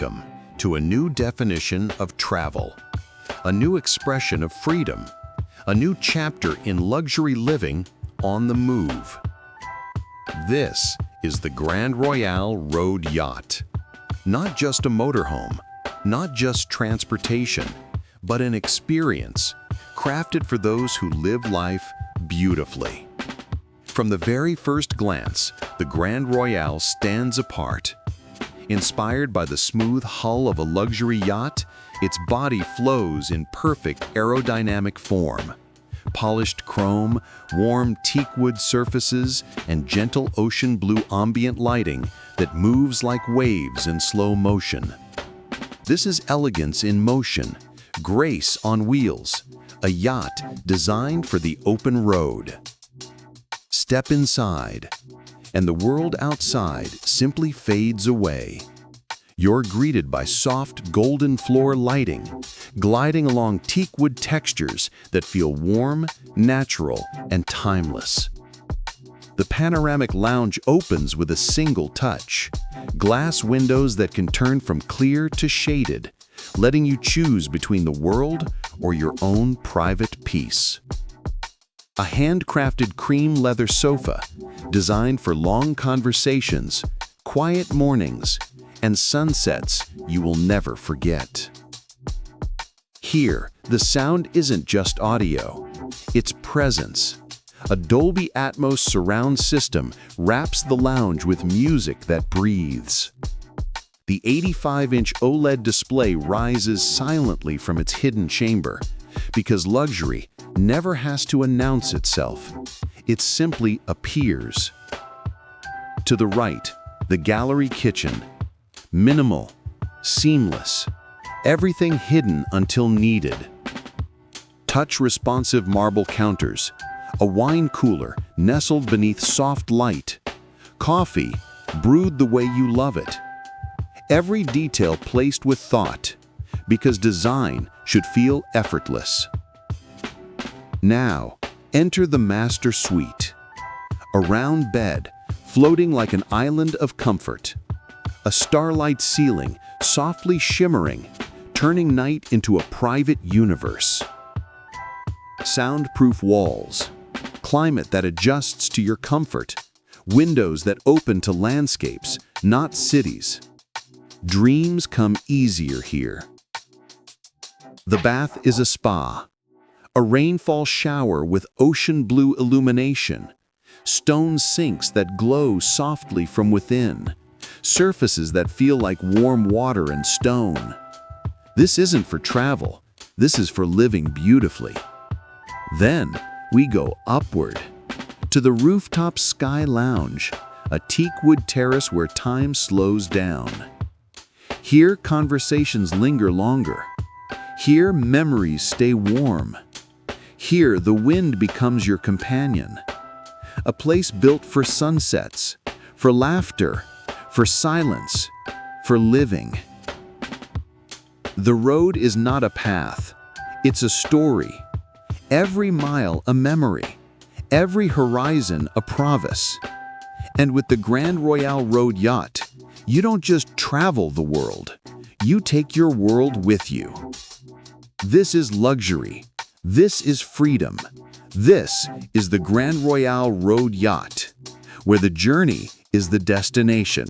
Welcome to a new definition of travel, a new expression of freedom, a new chapter in luxury living on the move. This is the Grand Royale Road Yacht. Not just a motorhome, not just transportation, but an experience crafted for those who live life beautifully. From the very first glance, the Grand Royale stands apart. Inspired by the smooth hull of a luxury yacht, its body flows in perfect aerodynamic form. Polished chrome, warm teak wood surfaces, and gentle ocean blue ambient lighting that moves like waves in slow motion. This is elegance in motion, grace on wheels, a yacht designed for the open road. Step inside, and the world outside simply fades away. You're greeted by soft golden floor lighting, gliding along teak wood textures that feel warm, natural, and timeless. The panoramic lounge opens with a single touch, glass windows that can turn from clear to shaded, letting you choose between the world or your own private peace. A handcrafted cream leather sofa, designed for long conversations, quiet mornings, and sunsets you will never forget. Here, the sound isn't just audio, it's presence. A Dolby Atmos surround system wraps the lounge with music that breathes. The 85-inch OLED display rises silently from its hidden chamber, because luxury never has to announce itself. It simply appears. To the right, the gallery kitchen. Minimal, seamless, everything hidden until needed. Touch-responsive marble counters, a wine cooler nestled beneath soft light, coffee brewed the way you love it. Every detail placed with thought, because design should feel effortless. Now, enter the master suite. A round bed, floating like an island of comfort. A starlight ceiling, softly shimmering, turning night into a private universe. Soundproof walls, climate that adjusts to your comfort, windows that open to landscapes, not cities. Dreams come easier here. The bath is a spa, a rainfall shower with ocean blue illumination, stone sinks that glow softly from within, surfaces that feel like warm water and stone. This isn't for travel, this is for living beautifully. Then we go upward to the rooftop sky lounge, a teak wood terrace where time slows down. Here conversations linger longer. Here memories stay warm. Here the wind becomes your companion. A place built for sunsets, for laughter, for silence, for living. The road is not a path, it's a story. Every mile a memory, every horizon a promise. And with the Grand Royale Road Yacht, you don't just travel the world, you take your world with you. This is luxury. This is freedom. This is the Grand Royale Road Yacht, where the journey is the destination.